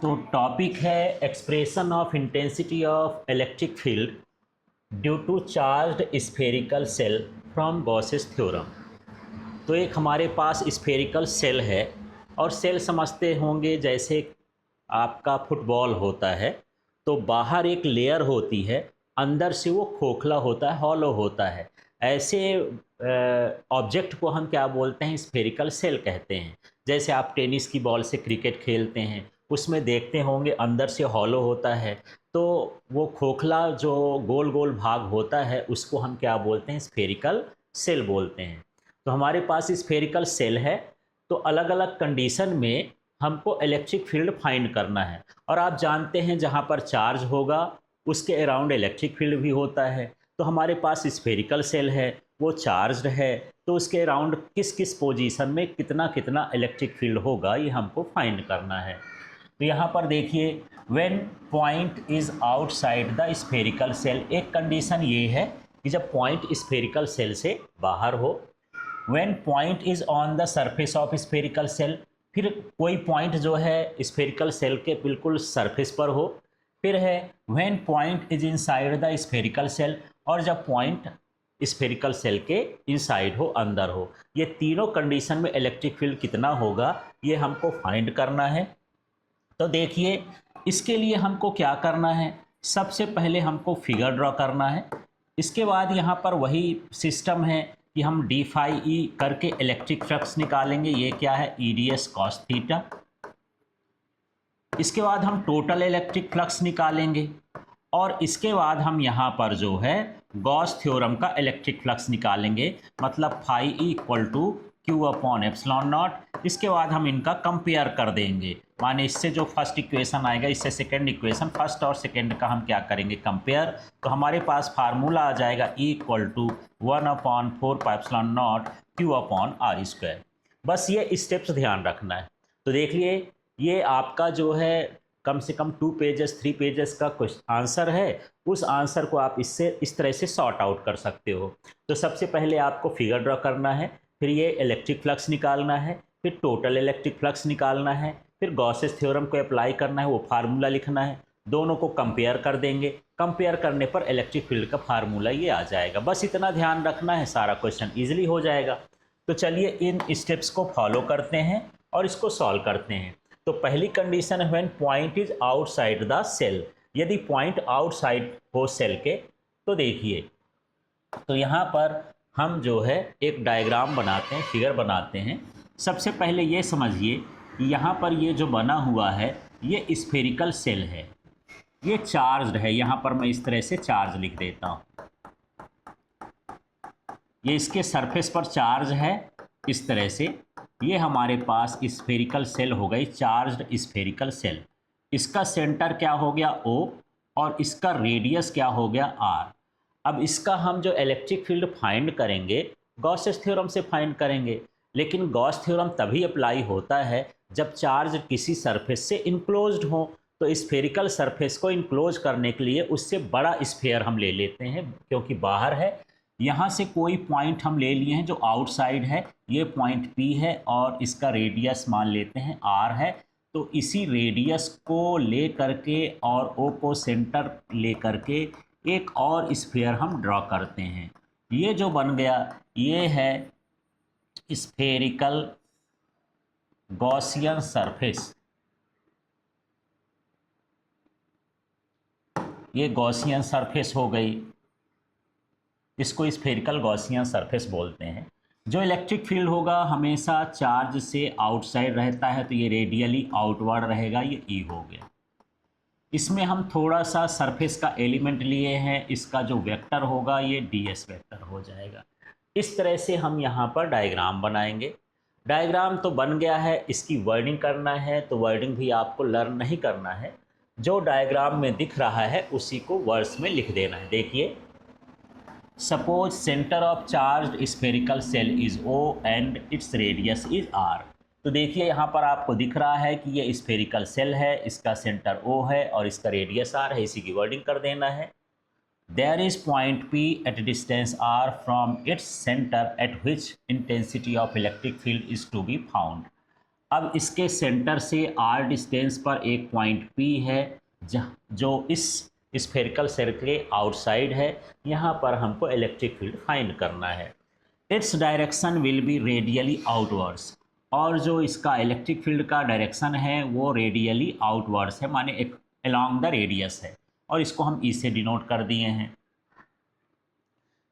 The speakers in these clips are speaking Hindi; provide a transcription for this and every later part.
तो टॉपिक है expression of intensity of electric field due to charged spherical shell from Gauss's theorem. तो एक हमारे पास स्फेरिकल सेल है और सेल समझते होंगे जैसे आपका फुटबॉल होता है, तो बाहर एक लेयर होती है, अंदर से वो खोखला होता है, हॉलो होता है। ऐसे ऑब्जेक्ट को हम क्या बोलते हैं? स्फेरिकल सेल कहते हैं। जैसे आप टेनिस की बॉल से क्रिकेट खेलते हैं, उसमें देखते होंगे अंदर से हॉलो होता है, तो वो खोखला जो गोल गोल भाग होता है उसको हम क्या बोलते हैं? स्फेरिकल सेल बोलते हैं। तो हमारे पास स्फेरिकल सेल है, तो अलग अलग कंडीशन में हमको इलेक्ट्रिक फील्ड फाइंड करना है। और आप जानते हैं जहाँ पर चार्ज होगा उसके अराउंड इलेक्ट्रिक फील्ड भी होता है। तो हमारे पास स्फेरिकल सेल है, वो चार्ज्ड है, तो उसके अराउंड किस किस पोजीशन में कितना कितना इलेक्ट्रिक फील्ड होगा ये हमको फाइंड करना है। तो यहाँ पर देखिए, when point is outside the spherical cell, एक कंडीशन ये है कि जब पॉइंट स्फेरिकल सेल से बाहर हो। When point is on the surface of spherical shell, फिर कोई पॉइंट जो है स्फेरिकल सेल के बिल्कुल सरफेस पर हो। फिर है when point is inside the spherical cell, और जब पॉइंट स्फेरिकल सेल के इनसाइड हो, अंदर हो। ये तीनों कंडीशन में इलेक्ट्रिक फील्ड कितना होगा ये हमको फाइंड करना है। तो देखिए, इसके लिए हमको क्या करना है? सबसे पहले हमको फिगर ड्रॉ करना है। इसके बाद यहाँ पर वही सिस्टम है कि हम डी फाई ई करके इलेक्ट्रिक फ्लक्स निकालेंगे। ये क्या है? E D s cos theta. इसके बाद हम टोटल इलेक्ट्रिक फ्लक्स निकालेंगे, और इसके बाद हम यहाँ पर जो है गॉस थ्योरम का इलेक्ट्रिक फ्लक्स निकालेंगे, मतलब phi E equal to q upon epsilon naught. इसके बाद हम इनका कंपेयर कर देंगे, माने इससे जो फर्स्ट इक्वेशन आएगा इससे सेकंड इक्वेशन, फर्स्ट और सेकंड का हम क्या करेंगे? कंपेयर। तो हमारे पास फार्मूला आ जाएगा E equal to 1/4 epsilon naught q upon are square. बस ये स्टेप्स ध्यान रखना है। तो देख लिए, ये आपका जो है कम से कम 2 पेजेस 3 पेजेस का क्वेश्चन आंसर है। उस आंसर को आप इससे इस तरह से सॉर्ट आउट कर सकते हो। तो सबसे पहले आपको फिगर ड्रॉ करना है, फिर ये इलेक्ट्रिक फ्लक्स निकालना है, फिर टोटल इलेक्ट्रिक फ्लक्स निकालना है, फिर गॉसेस थ्योरम को अप्लाई करना है, वो फार्मूला लिखना है, दोनों को कंपेयर कर देंगे। कंपेयर करने पर इलेक्ट्रिक फील्ड का फार्मूला ये आ जाएगा। बस इतना ध्यान रखना है, सारा क्वेश्चन ईजिली हो जाएगा। तो चलिए इन स्टेप्स को फॉलो करते हैं और इसको सॉल्व करते हैं। तो पहली कंडीशन है when point is outside the shell. यदि पॉइंट आउटसाइड हो सेल के, तो देखिए, तो यहाँ पर हम जो है एक डायग्राम बनाते हैं, फिगर बनाते हैं। सबसे पहले ये समझिए कि यहाँ पर ये जो बना हुआ है ये स्फेरिकल सेल है, ये चार्ज्ड है। यहाँ पर मैं इस तरह से चार्ज लिख देता हूँ। ये इसके सरफेस पर चार्ज है इस तरह से। ये हमारे पास स्फेरिकल सेल हो गई, चार्ज्ड स्फेरिकल सेल। इसका सेंटर क्या हो गया? O, और इसका रेडियस क्या हो गया? R। अब इसका हम जो इलेक्ट्रिक फील्ड फाइंड करेंगे गॉसेस थ्योरम से फाइंड करेंगे, लेकिन गॉस थ्योरम तभी अप्लाई होता है जब चार्ज किसी सरफेस से इनक्लोज्ड हो। तो स्फेरिकल सरफेस को इनक्लोज करने के लिए उससे बड़ा स्फेयर हम ले लेते हैं, क्योंकि बाहर है। यहाँ से कोई पॉइंट हम ले लिए हैं जो आउटसाइड है, ये पॉइंट P है, और इसका रेडियस मान लेते हैं R है। तो इसी रेडियस को ले करके और O को सेंटर ले करके एक और स्फीयर हम ड्रॉ करते हैं। ये जो बन गया ये है स्फेरिकल गॉसियन सरफेस। ये गॉसियन सरफेस हो गई, इसको स्फेरिकल गॉसियन सरफेस बोलते हैं। जो इलेक्ट्रिक फील्ड होगा हमेशा चार्ज से आउटसाइड रहता है, तो ये रेडियली आउटवर्ड रहेगा, ये ई हो गया। इसमें हम थोड़ा सा सरफेस का एलिमेंट लिए हैं, इसका जो वेक्टर होगा ये डी एस वेक्टर हो जाएगा। इस तरह से हम यहाँ पर डायग्राम बनाएंगे। डायग्राम तो बन गया है, इसकी वर्डिंग करना है, तो वर्डिंग भी आपको लर्न नहीं करना है, जो डायग्राम में दिख रहा है उसी को वर्ड्स में लिख देना है। देखिए, suppose centre of charge spherical shell is O and its radius is R। तो देखिए यहाँ पर आपको दिख रहा है कि ये स्फेरिकल सेल है, इसका सेंटर O है और इसका रेडियस R है, इसी की वर्डिंग कर देना है। There is point P at distance R from its centre at which intensity of electric field is to be found. अब इसके सेंटर से r डिस्टेंस पर एक पॉइंट P है जो इस स्फेरिकल सेल के आउटसाइड है। यहाँ पर हमको इलेक्ट्रिक फील्ड फाइंड करना है। Its direction will be radially outwards, और जो इसका इलेक्ट्रिक फील्ड का डायरेक्शन है वो रेडियली आउटवर्ड्स है, माने एक अलोंग द रेडियस है, और इसको हम ई से डिनोट कर दिए हैं।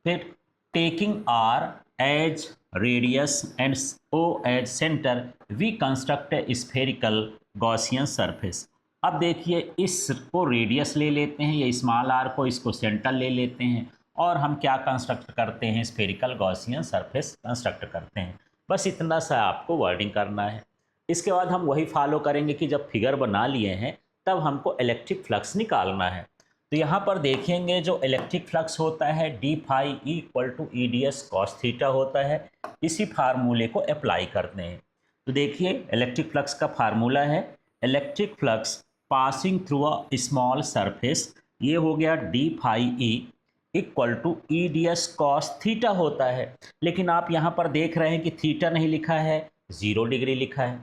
फिर taking r as radius and O as centre we construct a spherical Gaussian surface. अब देखिए, इसको रेडियस ले लेते हैं, ये स्मॉल आर को, इसको सेंटर ले लेते हैं, और हम क्या कंस्ट्रक्ट करते हैं, स्फेरिकल गॉसियन सरफेस कंस्ट्रक्ट करते हैं। बस इतना सा आपको वर्डिंग करना है। इसके बाद हम वही फॉलो करेंगे कि जब फिगर बना लिए हैं तब हमको इलेक्ट्रिक फ्लक्स निकालना है। तो यहाँ पर देखेंगे जो इलेक्ट्रिक फ्लक्स होता है d phi equal to E D s cos theta होता है। इसी फार्मूले को अप्लाई करते हैं। तो देखिए, इलेक्ट्रिक फ्लक्स का फार्मूला है electric flux passing through a small surface, ये हो गया d phi E equal to E D s cos theta होता है। लेकिन आप यहाँ पर देख रहे हैं कि थीटा नहीं लिखा है, 0 डिग्री लिखा है।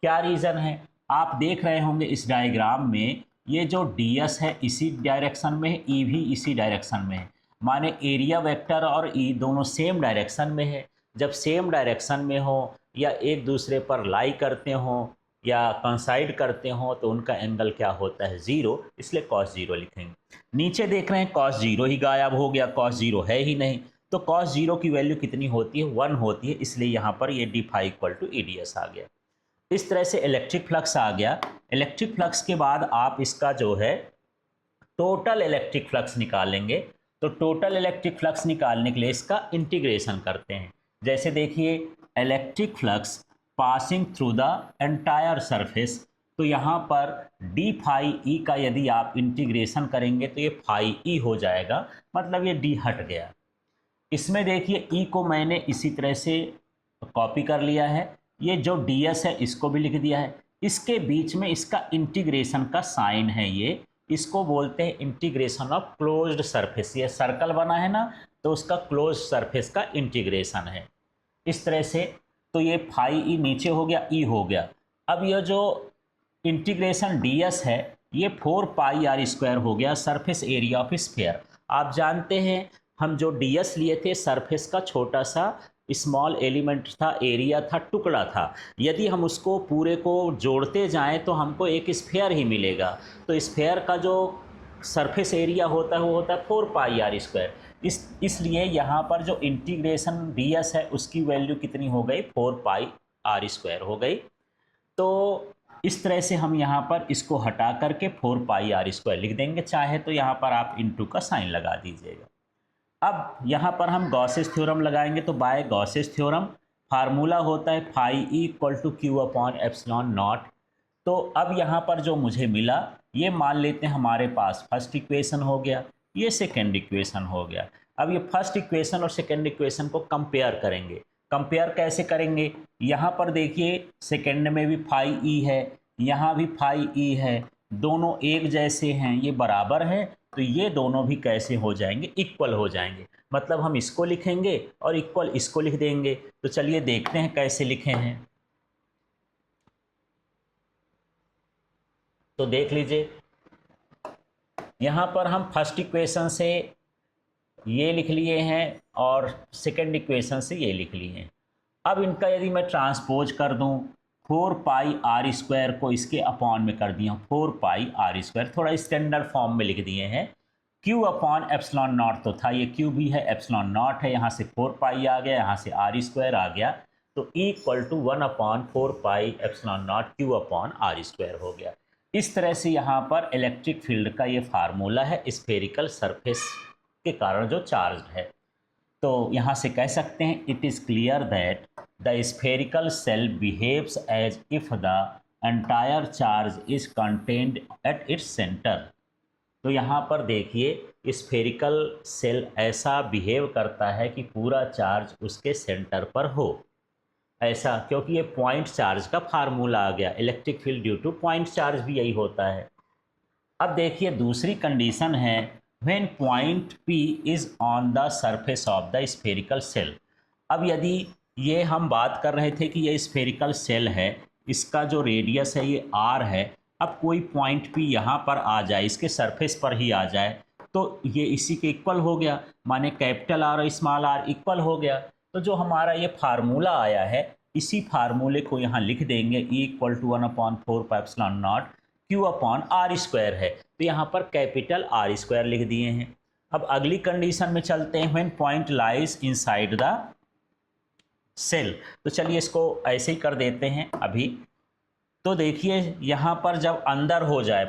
क्या रीज़न है? आप देख रहे होंगे इस डायग्राम में ये जो डी एस है इसी डायरेक्शन में है, ई भी इसी डायरेक्शन में है, माने एरिया वेक्टर और ई दोनों सेम डायरेक्शन में है। जब सेम डायरेक्शन में हो या एक दूसरे पर लाई करते हो या कंसाइड करते हो तो उनका एंगल क्या होता है, 0, इसलिए cos 0 लिखेंगे। नीचे देख रहे हैं cos 0 ही गायब हो गया, cos 0 है ही नहीं, तो cos 0 की वैल्यू कितनी होती है, 1 होती है, इसलिए यहाँ पर ये D phi equal to E D S आ गया। इस तरह से इलेक्ट्रिक फ्लक्स आ गया। इलेक्ट्रिक फ्लक्स के बाद आप इसका जो है टोटल इलेक्ट्रिक फ्लक्स निकालेंगे। तो टोटल इलेक्ट्रिक फ्लक्स निकालने के लिए इसका इंटीग्रेशन करते हैं। जैसे देखिए, electric flux passing through the entire surface, तो यहाँ पर डी फाई ई का यदि आप इंटीग्रेशन करेंगे तो ये फाई ई हो जाएगा, मतलब ये डी हट गया। इसमें देखिए ई को मैंने इसी तरह से कॉपी कर लिया है, ये जो डी एस है इसको भी लिख दिया है। इसके बीच में इसका इंटीग्रेशन का साइन है, ये इसको बोलते हैं इंटीग्रेशन ऑफ क्लोज्ड सरफेस। ये सर्कल बना है ना, तो उसका क्लोज्ड सरफेस का इंटीग्रेशन है इस तरह से। तो ये फाई ई नीचे हो गया, ई हो गया। अब यह जो इंटीग्रेशन डी एस है ये 4 पाई आर स्क्वायर हो गया सरफेस एरिया ऑफ स्फीयर। आप जानते हैं हम जो डी एस लिए थे सरफेस का छोटा सा स्मॉल एलिमेंट था, एरिया था, टुकड़ा था। यदि हम उसको पूरे को जोड़ते जाएं तो हमको एक स्फीयर ही मिलेगा। तो स्फीयर का जो सरफेस एरिया होता है वो होता है 4 पाई आर स्क्वायर। इसलिए यहाँ पर जो इंटीग्रेशन डी एस है उसकी वैल्यू कितनी हो गई, 4 पाई आर स्क्वायर हो गई। तो इस तरह से हम यहाँ पर इसको हटा करके 4 पाई आर स्क्वायर लिख देंगे, चाहे तो यहाँ पर आप इनटू का साइन लगा दीजिएगा। अब यहाँ पर हम गॉसेस थ्योरम लगाएंगे। तो बाय गॉसेस थ्योरम फार्मूला होता है phi E equal to q upon epsilon naught. तो अब यहाँ पर जो मुझे मिला ये मान लेते हैं हमारे पास फर्स्ट इक्वेशन हो गया, ये सेकेंड इक्वेशन हो गया। अब ये फर्स्ट इक्वेशन और सेकेंड इक्वेशन को कंपेयर करेंगे। कंपेयर कैसे करेंगे, यहाँ पर देखिए सेकेंड में भी फाई ई है, यहाँ भी फाई ई है, दोनों एक जैसे हैं, ये बराबर हैं, तो ये दोनों भी कैसे हो जाएंगे, इक्वल हो जाएंगे। मतलब हम इसको लिखेंगे और इक्वल इसको लिख देंगे। तो चलिए देखते हैं कैसे लिखे हैं। तो देख लीजिए, यहाँ पर हम फर्स्ट इक्वेशन से ये लिख लिए हैं और सेकंड इक्वेशन से ये लिख लिए हैं। अब इनका यदि मैं ट्रांसपोज कर दूं, 4 पाई आर स्क्वायर को इसके अपॉन में कर दिया, 4 पाई आर स्क्वायर, थोड़ा स्टैंडर्ड फॉर्म में लिख दिए हैं। क्यू अपॉन एप्सिलॉन नॉट तो था, ये क्यू भी है, एप्सिलॉन नॉट है, यहाँ से 4 पाई आ गया, यहाँ से आर स्क्वायर आ गया, तो equal to 1 upon 4 pi epsilon naught q upon are square हो गया। इस तरह से यहाँ पर इलेक्ट्रिक फील्ड का ये फार्मूला है स्फेरिकल सरफेस के कारण जो चार्ज है। तो यहाँ से कह सकते हैं it is clear that the spherical shell behaves as if the entire charge is contained at its centre. तो यहाँ पर देखिए स्फेरिकल सेल ऐसा बिहेव करता है कि पूरा चार्ज उसके सेंटर पर हो, ऐसा, क्योंकि ये पॉइंट चार्ज का फार्मूला आ गया। Electric field due two point charge भी यही होता है। अब देखिए दूसरी कंडीशन है when point P is on the surface of the spherical cell. अब यदि ये हम बात कर रहे थे कि ये स्फेरिकल सेल है, इसका जो रेडियस है ये आर है, अब कोई पॉइंट भी यहाँ पर आ जाए, इसके सरफेस पर ही आ जाए, तो ये इसी के इक्वल हो गया, माने कैपिटल आर और स्मॉल आर इक्वल हो गया। तो जो हमारा ये फार्मूला आया है, इसी फार्मूले को यहाँ लिख देंगे, E equal to 1/4πε0 Q upon are square है, तो यहाँ पर कैपिटल आर स्क्वायर लिख दिए हैं। अब अगली कंडीशन में चलते हैं, when point lies inside the shell. तो चलिए इसको ऐसे ही कर देते हैं अभी। तो देखिए यहाँ पर जब अंदर हो जाए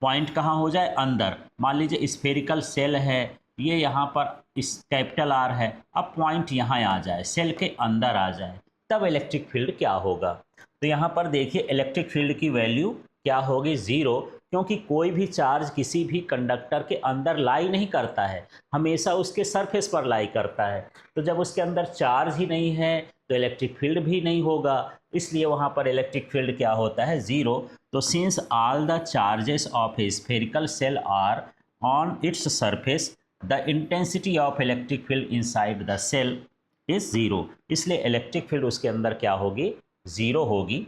पॉइंट कहाँ हो जाए, अंदर, मान लीजिए स्फेरिकल सेल है, ये यहाँ पर इस कैपिटल आर है, अब पॉइंट यहाँ आ जाए, सेल के अंदर आ जाए, तब इलेक्ट्रिक फील्ड क्या होगा। तो यहाँ पर देखिए इलेक्ट्रिक फील्ड की वैल्यू क्या होगी, 0, क्योंकि कोई भी चार्ज किसी भी कंडक्टर के अंदर लाई नहीं करता है, हमेशा उसके सरफेस पर लाई करता है। तो जब उसके अंदर चार्ज ही नहीं है तो इलेक्ट्रिक फील्ड भी नहीं होगा, इसलिए वहाँ पर इलेक्ट्रिक फील्ड क्या होता है, 0। तो since all the charges of a spherical shell are on its surface, the intensity of electric field inside the shell is 0, इसलिए इलेक्ट्रिक फील्ड उसके अंदर क्या होगी, 0 होगी।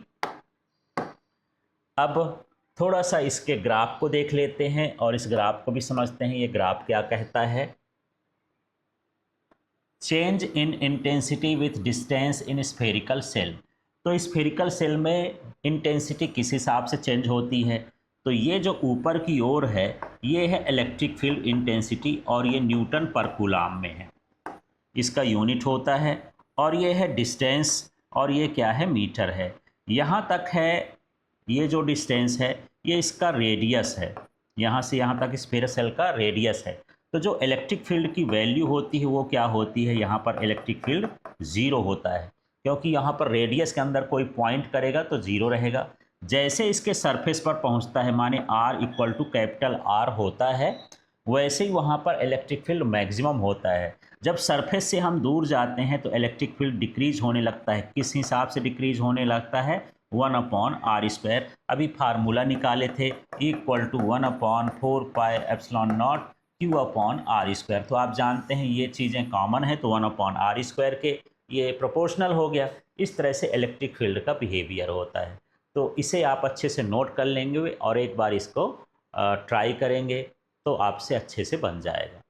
अब थोड़ा सा इसके ग्राफ को देख लेते हैं और इस ग्राफ को भी समझते हैं, ये ग्राफ क्या कहता है। Change in intensity with distance in spherical shell. तो स्फेरिकल सेल में इंटेंसिटी किस हिसाब से चेंज होती है, तो ये जो ऊपर की ओर है ये है इलेक्ट्रिक फील्ड इंटेंसिटी, और ये न्यूटन पर कूलाम में है, इसका यूनिट होता है, और ये है डिस्टेंस, और ये क्या है, मीटर है। यहाँ तक है, ये जो डिस्टेंस है ये इसका रेडियस है, यहाँ से यहाँ तक स्फेरिकल सेल का रेडियस है। तो जो इलेक्ट्रिक फील्ड की वैल्यू होती है वो क्या होती है, यहाँ पर इलेक्ट्रिक फील्ड 0 होता है, क्योंकि यहाँ पर रेडियस के अंदर कोई पॉइंट करेगा तो 0 रहेगा। जैसे इसके सरफेस पर पहुँचता है, माने R equal to capital R होता है, वैसे ही वहाँ पर इलेक्ट्रिक फील्ड मैक्सिमम होता है। जब सरफेस से हम दूर जाते हैं तो इलेक्ट्रिक फील्ड डिक्रीज होने लगता है, किस हिसाब से डिक्रीज होने लगता है, 1/r²। अभी फार्मूला निकाले थे, इक्वल टू 1/4πε0 Q/r²। तो आप जानते हैं ये चीज़ें कॉमन है, तो 1/r² के ये प्रोपोर्शनल हो गया। इस तरह से इलेक्ट्रिक फील्ड का बिहेवियर होता है। तो इसे आप अच्छे से नोट कर लेंगे और एक बार इसको ट्राई करेंगे तो आपसे अच्छे से बन जाएगा।